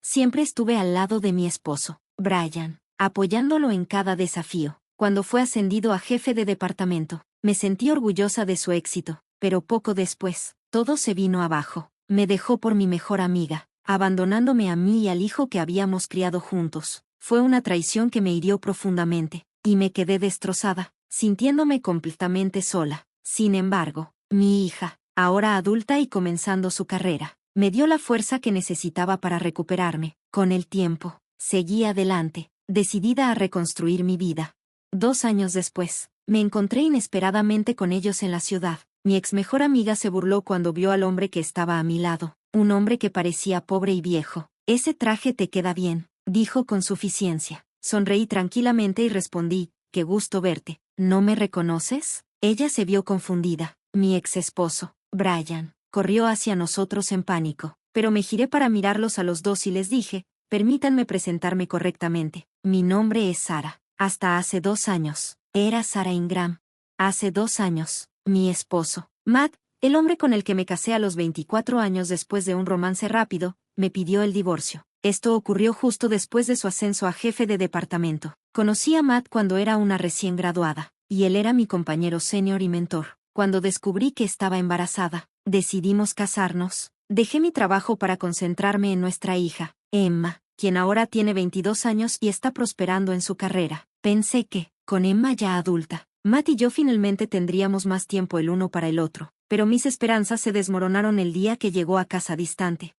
Siempre estuve al lado de mi esposo, Brian, apoyándolo en cada desafío. Cuando fue ascendido a jefe de departamento, me sentí orgullosa de su éxito, pero poco después, todo se vino abajo. Me dejó por mi mejor amiga, abandonándome a mí y al hijo que habíamos criado juntos. Fue una traición que me hirió profundamente, y me quedé destrozada, sintiéndome completamente sola. Sin embargo, mi hija, ahora adulta y comenzando su carrera, me dio la fuerza que necesitaba para recuperarme. Con el tiempo, seguí adelante, decidida a reconstruir mi vida. 2 años después, me encontré inesperadamente con ellos en la ciudad. Mi ex mejor amiga se burló cuando vio al hombre que estaba a mi lado, un hombre que parecía pobre y viejo. «Ese traje te queda bien», dijo con suficiencia. Sonreí tranquilamente y respondí, «Qué gusto verte. ¿No me reconoces?». Ella se vio confundida. Mi ex esposo, Brian, corrió hacia nosotros en pánico, pero me giré para mirarlos a los dos y les dije, «Permítanme presentarme correctamente. Mi nombre es Sara. Hasta hace 2 años, era Sara Ingram. Hace 2 años, mi esposo, Matt, el hombre con el que me casé a los 24 años después de un romance rápido, me pidió el divorcio. Esto ocurrió justo después de su ascenso a jefe de departamento. Conocí a Matt cuando era una recién graduada, y él era mi compañero senior y mentor. Cuando descubrí que estaba embarazada, decidimos casarnos. Dejé mi trabajo para concentrarme en nuestra hija, Emma, quien ahora tiene 22 años y está prosperando en su carrera. Pensé que, con Emma ya adulta, Matt y yo finalmente tendríamos más tiempo el uno para el otro, pero mis esperanzas se desmoronaron el día que llegó a casa distante.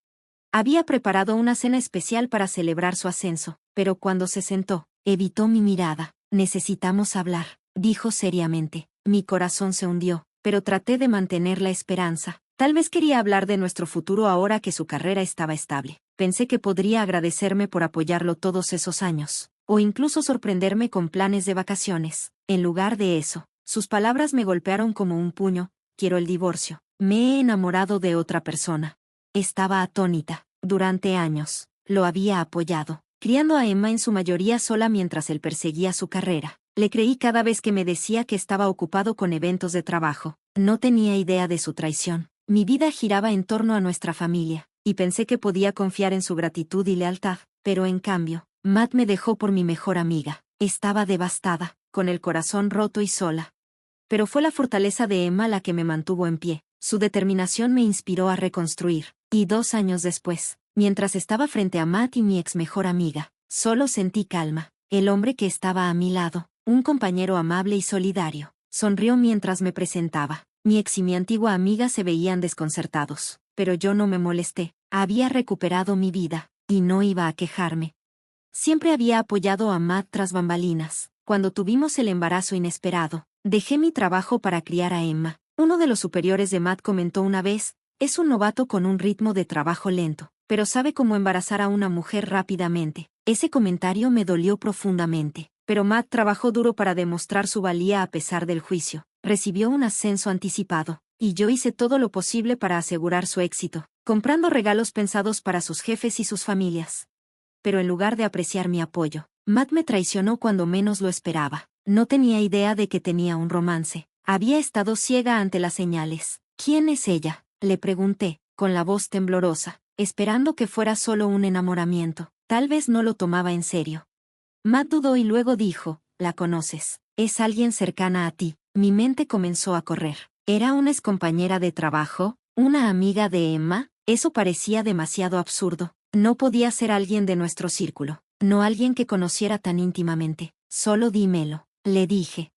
Había preparado una cena especial para celebrar su ascenso, pero cuando se sentó, evitó mi mirada. «Necesitamos hablar», dijo seriamente. Mi corazón se hundió, pero traté de mantener la esperanza. Tal vez quería hablar de nuestro futuro ahora que su carrera estaba estable. Pensé que podría agradecerme por apoyarlo todos esos años, o incluso sorprenderme con planes de vacaciones. En lugar de eso, sus palabras me golpearon como un puño. «Quiero el divorcio. Me he enamorado de otra persona». Estaba atónita. Durante años, lo había apoyado, criando a Emma en su mayoría sola mientras él perseguía su carrera. Le creí cada vez que me decía que estaba ocupado con eventos de trabajo. No tenía idea de su traición. Mi vida giraba en torno a nuestra familia, y pensé que podía confiar en su gratitud y lealtad, pero en cambio, Matt me dejó por mi mejor amiga. Estaba devastada, con el corazón roto y sola. Pero fue la fortaleza de Emma la que me mantuvo en pie. Su determinación me inspiró a reconstruir. Y 2 años después, mientras estaba frente a Matt y mi ex mejor amiga, solo sentí calma. El hombre que estaba a mi lado, un compañero amable y solidario, sonrió mientras me presentaba. Mi ex y mi antigua amiga se veían desconcertados, pero yo no me molesté. Había recuperado mi vida, y no iba a quejarme. Siempre había apoyado a Matt tras bambalinas. Cuando tuvimos el embarazo inesperado, dejé mi trabajo para criar a Emma. Uno de los superiores de Matt comentó una vez, «Es un novato con un ritmo de trabajo lento, pero sabe cómo embarazar a una mujer rápidamente». Ese comentario me dolió profundamente, pero Matt trabajó duro para demostrar su valía a pesar del juicio. Recibió un ascenso anticipado, y yo hice todo lo posible para asegurar su éxito, comprando regalos pensados para sus jefes y sus familias. Pero en lugar de apreciar mi apoyo, Matt me traicionó cuando menos lo esperaba. No tenía idea de que tenía un romance. Había estado ciega ante las señales. «¿Quién es ella?», le pregunté, con la voz temblorosa, esperando que fuera solo un enamoramiento. Tal vez no lo tomaba en serio. Matt dudó y luego dijo, «¿La conoces? Es alguien cercana a ti». Mi mente comenzó a correr. ¿Era una excompañera de trabajo? ¿Una amiga de Emma? Eso parecía demasiado absurdo. No podía ser alguien de nuestro círculo, no alguien que conociera tan íntimamente. «Solo dímelo», le dije.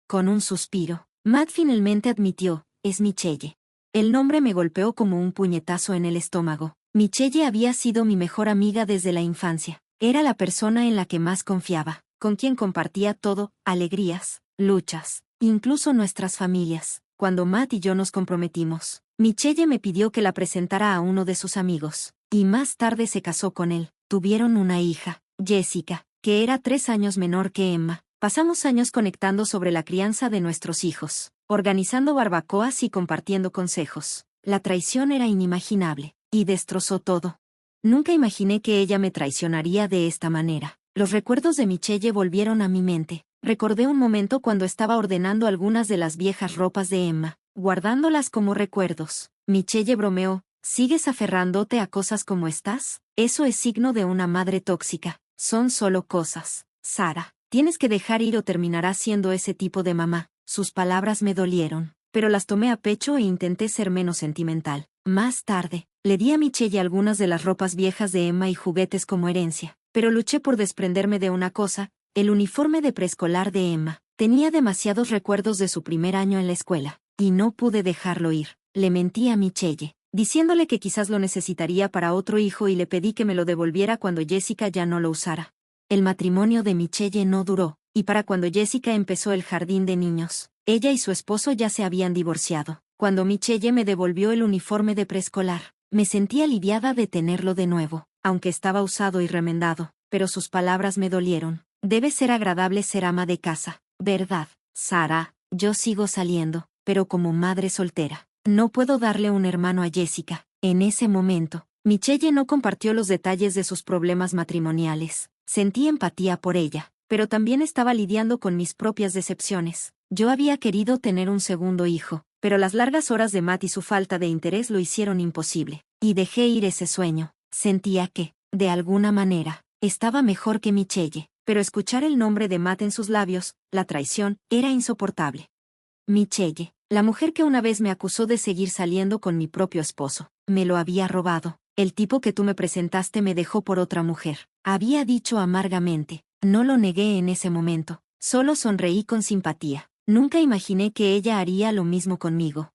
Con un suspiro, Matt finalmente admitió, «Es Michelle». El nombre me golpeó como un puñetazo en el estómago. Michelle había sido mi mejor amiga desde la infancia. Era la persona en la que más confiaba, con quien compartía todo, alegrías, luchas, incluso nuestras familias. Cuando Matt y yo nos comprometimos, Michelle me pidió que la presentara a uno de sus amigos, y más tarde se casó con él. Tuvieron una hija, Jessica, que era 3 años menor que Emma. Pasamos años conectando sobre la crianza de nuestros hijos, organizando barbacoas y compartiendo consejos. La traición era inimaginable, y destrozó todo. Nunca imaginé que ella me traicionaría de esta manera. Los recuerdos de Michelle volvieron a mi mente. Recordé un momento cuando estaba ordenando algunas de las viejas ropas de Emma, guardándolas como recuerdos. Michelle bromeó, ¿Sigues aferrándote a cosas como estas? Eso es signo de una madre tóxica. Son solo cosas. Sara, tienes que dejar ir o terminarás siendo ese tipo de mamá. Sus palabras me dolieron, pero las tomé a pecho e intenté ser menos sentimental. Más tarde, le di a Michelle algunas de las ropas viejas de Emma y juguetes como herencia, pero luché por desprenderme de una cosa, el uniforme de preescolar de Emma. Tenía demasiados recuerdos de su primer año en la escuela, y no pude dejarlo ir. Le mentí a Michelle, diciéndole que quizás lo necesitaría para otro hijo y le pedí que me lo devolviera cuando Jessica ya no lo usara. El matrimonio de Michelle no duró, y para cuando Jessica empezó el jardín de niños, ella y su esposo ya se habían divorciado. Cuando Michelle me devolvió el uniforme de preescolar, me sentí aliviada de tenerlo de nuevo, aunque estaba usado y remendado, pero sus palabras me dolieron. Debe ser agradable ser ama de casa, ¿verdad, Sara? Yo sigo saliendo, pero como madre soltera. No puedo darle un hermano a Jessica. En ese momento, Michelle no compartió los detalles de sus problemas matrimoniales. Sentí empatía por ella, pero también estaba lidiando con mis propias decepciones. Yo había querido tener un segundo hijo, pero las largas horas de Matt y su falta de interés lo hicieron imposible. Y dejé ir ese sueño. Sentía que, de alguna manera, estaba mejor que Michelle, pero escuchar el nombre de Matt en sus labios, la traición, era insoportable. Michelle, la mujer que una vez me acusó de seguir saliendo con mi propio esposo, me lo había robado. El tipo que tú me presentaste me dejó por otra mujer, había dicho amargamente. No lo negué en ese momento, solo sonreí con simpatía. Nunca imaginé que ella haría lo mismo conmigo.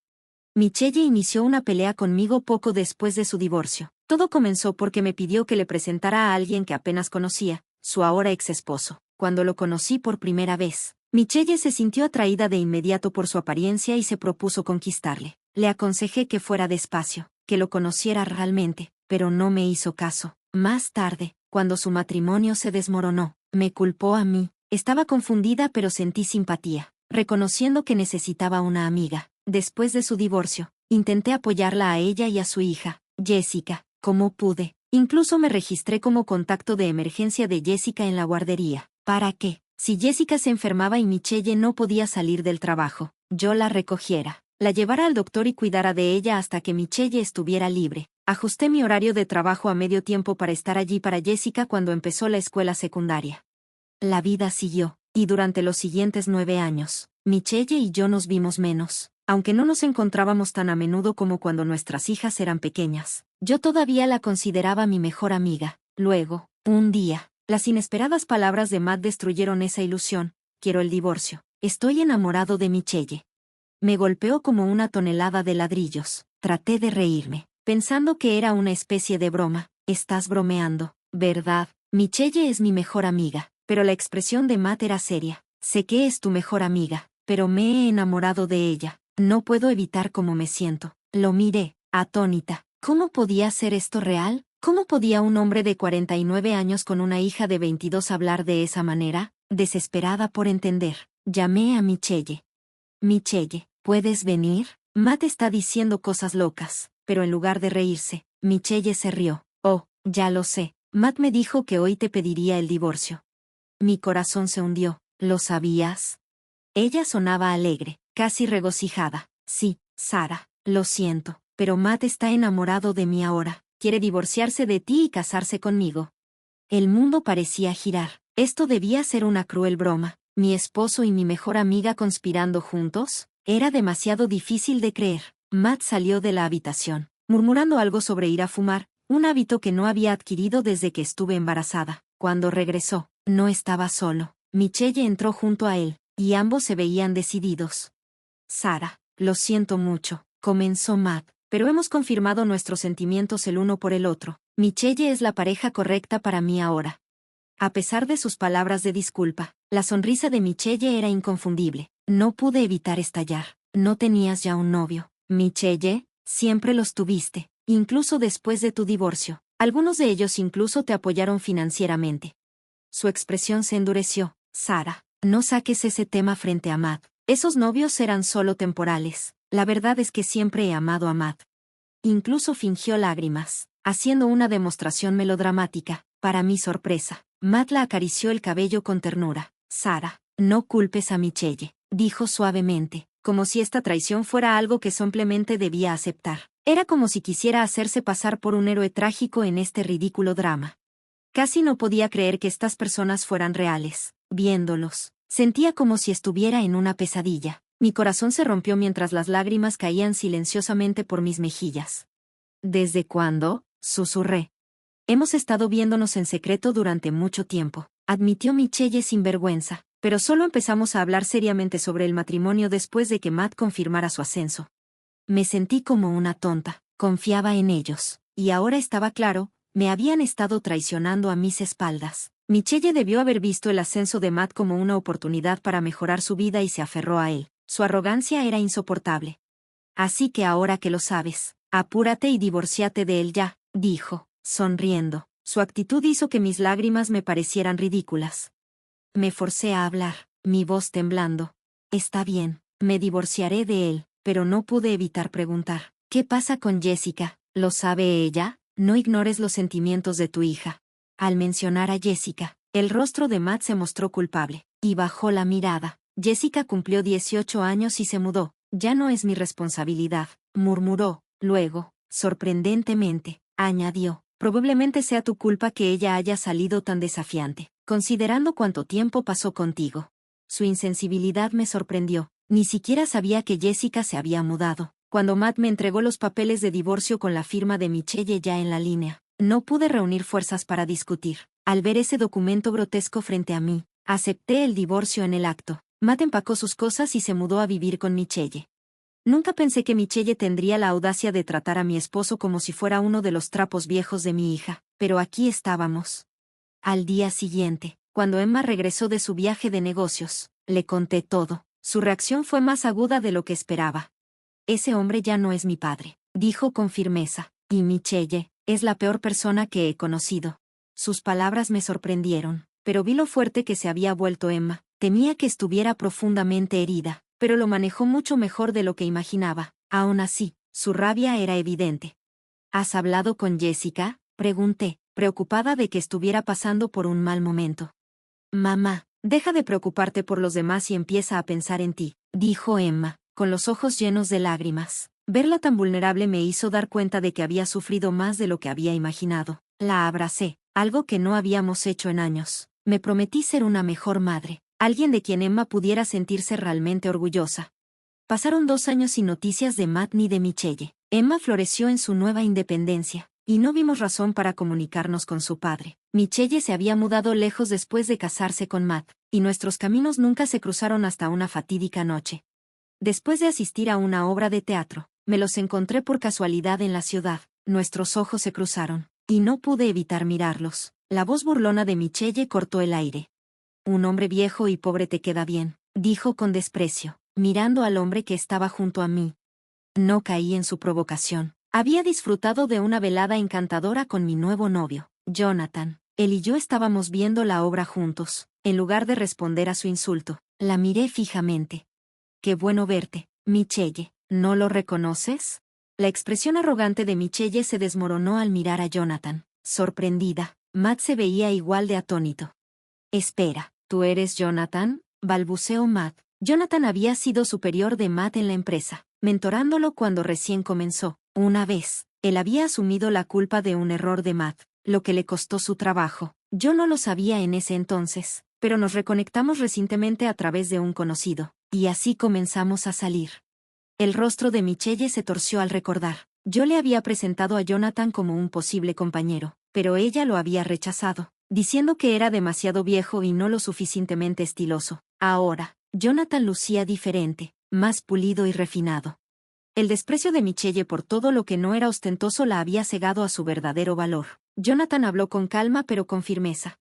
Michelle inició una pelea conmigo poco después de su divorcio. Todo comenzó porque me pidió que le presentara a alguien que apenas conocía, su ahora ex esposo. Cuando lo conocí por primera vez, Michelle se sintió atraída de inmediato por su apariencia y se propuso conquistarle. Le aconsejé que fuera despacio, que lo conociera realmente, pero no me hizo caso. Más tarde, cuando su matrimonio se desmoronó, me culpó a mí. Estaba confundida pero sentí simpatía, reconociendo que necesitaba una amiga. Después de su divorcio, intenté apoyarla a ella y a su hija, Jessica, como pude. Incluso me registré como contacto de emergencia de Jessica en la guardería. ¿Para qué? Si Jessica se enfermaba y Michelle no podía salir del trabajo, yo la recogiera, la llevara al doctor y cuidara de ella hasta que Michelle estuviera libre. Ajusté mi horario de trabajo a medio tiempo para estar allí para Jessica cuando empezó la escuela secundaria. La vida siguió, y durante los siguientes 9 años, Michelle y yo nos vimos menos, aunque no nos encontrábamos tan a menudo como cuando nuestras hijas eran pequeñas. Yo todavía la consideraba mi mejor amiga. Luego, un día, las inesperadas palabras de Matt destruyeron esa ilusión. Quiero el divorcio. Estoy enamorado de Michelle. Me golpeó como una tonelada de ladrillos. Traté de reírme, pensando que era una especie de broma. Estás bromeando, ¿verdad? Michelle es mi mejor amiga. Pero la expresión de Matt era seria. Sé que es tu mejor amiga, pero me he enamorado de ella. No puedo evitar cómo me siento. Lo miré, atónita. ¿Cómo podía ser esto real? ¿Cómo podía un hombre de 49 años con una hija de 22 hablar de esa manera? Desesperada por entender, llamé a Michelle. Michelle, ¿puedes venir? Matt está diciendo cosas locas, pero en lugar de reírse, Michelle se rió. Oh, ya lo sé. Matt me dijo que hoy te pediría el divorcio. Mi corazón se hundió. ¿Lo sabías? Ella sonaba alegre, casi regocijada. Sí, Sara, lo siento, pero Matt está enamorado de mí ahora. Quiere divorciarse de ti y casarse conmigo. El mundo parecía girar. Esto debía ser una cruel broma. Mi esposo y mi mejor amiga conspirando juntos. Era demasiado difícil de creer. Matt salió de la habitación, murmurando algo sobre ir a fumar, un hábito que no había adquirido desde que estuve embarazada. Cuando regresó, no estaba solo. Michelle entró junto a él, y ambos se veían decididos. Sara, lo siento mucho, comenzó Matt, pero hemos confirmado nuestros sentimientos el uno por el otro. Michelle es la pareja correcta para mí ahora. A pesar de sus palabras de disculpa, la sonrisa de Michelle era inconfundible. No pude evitar estallar. ¿No tenías ya un novio, Michelle? Siempre los tuviste, incluso después de tu divorcio. Algunos de ellos incluso te apoyaron financieramente. Su expresión se endureció. Sara, no saques ese tema frente a Matt. Esos novios eran solo temporales. La verdad es que siempre he amado a Matt. Incluso fingió lágrimas, haciendo una demostración melodramática. Para mi sorpresa, Matt la acarició el cabello con ternura. Sara, no culpes a Michelle, dijo suavemente, como si esta traición fuera algo que simplemente debía aceptar. Era como si quisiera hacerse pasar por un héroe trágico en este ridículo drama. Casi no podía creer que estas personas fueran reales. Viéndolos, sentía como si estuviera en una pesadilla. Mi corazón se rompió mientras las lágrimas caían silenciosamente por mis mejillas. ¿Desde cuándo?, susurré. Hemos estado viéndonos en secreto durante mucho tiempo, admitió Michelle sin vergüenza, pero solo empezamos a hablar seriamente sobre el matrimonio después de que Matt confirmara su ascenso. Me sentí como una tonta, confiaba en ellos, y ahora estaba claro, me habían estado traicionando a mis espaldas. Michelle debió haber visto el ascenso de Matt como una oportunidad para mejorar su vida y se aferró a él. Su arrogancia era insoportable. Así que ahora que lo sabes, apúrate y divórciate de él ya, dijo, sonriendo. Su actitud hizo que mis lágrimas me parecieran ridículas. Me forcé a hablar, mi voz temblando. Está bien, me divorciaré de él, pero no pude evitar preguntar. ¿Qué pasa con Jessica? ¿Lo sabe ella? No ignores los sentimientos de tu hija. Al mencionar a Jessica, el rostro de Matt se mostró culpable, y bajó la mirada. Jessica cumplió 18 años y se mudó. Ya no es mi responsabilidad, murmuró. Luego, sorprendentemente, añadió, probablemente sea tu culpa que ella haya salido tan desafiante, considerando cuánto tiempo pasó contigo. Su insensibilidad me sorprendió. Ni siquiera sabía que Jessica se había mudado. Cuando Matt me entregó los papeles de divorcio con la firma de Michelle ya en la línea, no pude reunir fuerzas para discutir. Al ver ese documento grotesco frente a mí, acepté el divorcio en el acto. Matt empacó sus cosas y se mudó a vivir con Michelle. Nunca pensé que Michelle tendría la audacia de tratar a mi esposo como si fuera uno de los trapos viejos de mi hija, pero aquí estábamos. Al día siguiente, cuando Emma regresó de su viaje de negocios, le conté todo. Su reacción fue más aguda de lo que esperaba. Ese hombre ya no es mi padre, dijo con firmeza, y Michelle es la peor persona que he conocido. Sus palabras me sorprendieron, pero vi lo fuerte que se había vuelto Emma. Temía que estuviera profundamente herida, pero lo manejó mucho mejor de lo que imaginaba. Aún así, su rabia era evidente. ¿Has hablado con Jessica?, pregunté, preocupada de que estuviera pasando por un mal momento. Mamá, deja de preocuparte por los demás y empieza a pensar en ti, dijo Emma, con los ojos llenos de lágrimas. Verla tan vulnerable me hizo dar cuenta de que había sufrido más de lo que había imaginado. La abracé, algo que no habíamos hecho en años. Me prometí ser una mejor madre, alguien de quien Emma pudiera sentirse realmente orgullosa. Pasaron 2 años sin noticias de Matt ni de Michelle. Emma floreció en su nueva independencia, y no vimos razón para comunicarnos con su padre. Michelle se había mudado lejos después de casarse con Matt, y nuestros caminos nunca se cruzaron hasta una fatídica noche. Después de asistir a una obra de teatro, me los encontré por casualidad en la ciudad. Nuestros ojos se cruzaron, y no pude evitar mirarlos. La voz burlona de Michelle cortó el aire. Un hombre viejo y pobre te queda bien, dijo con desprecio, mirando al hombre que estaba junto a mí. No caí en su provocación. Había disfrutado de una velada encantadora con mi nuevo novio, Jonathan. Él y yo estábamos viendo la obra juntos. En lugar de responder a su insulto, la miré fijamente. Qué bueno verte, Michelle. ¿No lo reconoces? La expresión arrogante de Michelle se desmoronó al mirar a Jonathan. Sorprendida, Matt se veía igual de atónito. Espera, ¿tú eres Jonathan?, balbuceó Matt. Jonathan había sido superior de Matt en la empresa, mentorándolo cuando recién comenzó. Una vez, él había asumido la culpa de un error de Matt, lo que le costó su trabajo. Yo no lo sabía en ese entonces, pero nos reconectamos recientemente a través de un conocido, y así comenzamos a salir. El rostro de Michelle se torció al recordar. Yo le había presentado a Jonathan como un posible compañero, pero ella lo había rechazado, diciendo que era demasiado viejo y no lo suficientemente estiloso. Ahora, Jonathan lucía diferente, más pulido y refinado. El desprecio de Michelle por todo lo que no era ostentoso la había cegado a su verdadero valor. Jonathan habló con calma pero con firmeza.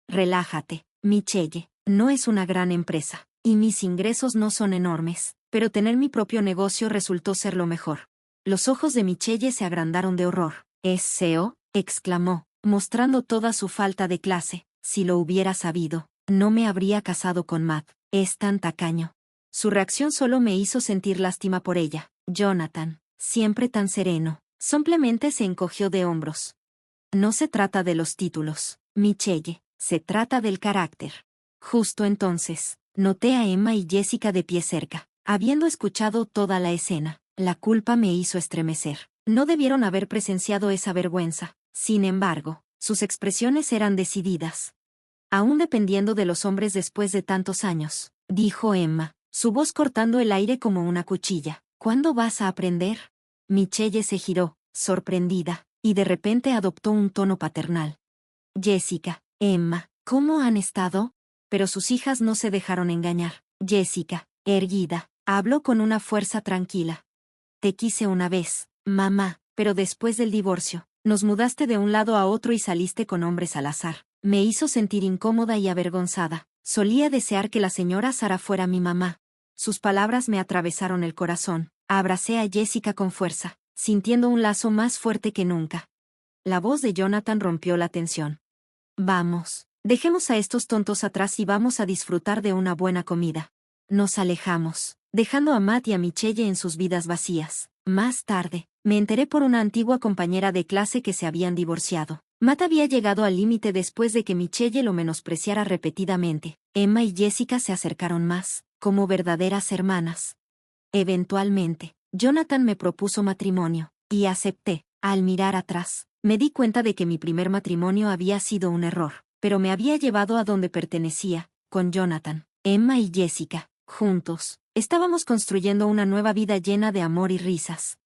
Relájate, Michelle, no es una gran empresa, y mis ingresos no son enormes, pero tener mi propio negocio resultó ser lo mejor. Los ojos de Michelle se agrandaron de horror. ¿Es CEO?, exclamó, mostrando toda su falta de clase. Si lo hubiera sabido, no me habría casado con Matt. Es tan tacaño. Su reacción solo me hizo sentir lástima por ella. Jonathan, siempre tan sereno, simplemente se encogió de hombros. No se trata de los títulos, Michelle, se trata del carácter. Justo entonces, noté a Emma y Jessica de pie cerca. Habiendo escuchado toda la escena, la culpa me hizo estremecer. No debieron haber presenciado esa vergüenza. Sin embargo, sus expresiones eran decididas. Aún dependiendo de los hombres después de tantos años, dijo Emma, su voz cortando el aire como una cuchilla. ¿Cuándo vas a aprender? Michelle se giró, sorprendida, y de repente adoptó un tono paternal. Jessica, Emma, ¿cómo han estado? Pero sus hijas no se dejaron engañar. Jessica, erguida, habló con una fuerza tranquila. Te quise una vez, mamá, pero después del divorcio, nos mudaste de un lado a otro y saliste con hombres al azar. Me hizo sentir incómoda y avergonzada. Solía desear que la señora Sara fuera mi mamá. Sus palabras me atravesaron el corazón. Abracé a Jessica con fuerza, sintiendo un lazo más fuerte que nunca. La voz de Jonathan rompió la tensión. Vamos, dejemos a estos tontos atrás y vamos a disfrutar de una buena comida. Nos alejamos, dejando a Matt y a Michelle en sus vidas vacías. Más tarde, me enteré por una antigua compañera de clase que se habían divorciado. Matt había llegado al límite después de que Michelle lo menospreciara repetidamente. Emma y Jessica se acercaron más, como verdaderas hermanas. Eventualmente, Jonathan me propuso matrimonio, y acepté. Al mirar atrás, me di cuenta de que mi primer matrimonio había sido un error, pero me había llevado a donde pertenecía, con Jonathan, Emma y Jessica, juntos. Estábamos construyendo una nueva vida llena de amor y risas.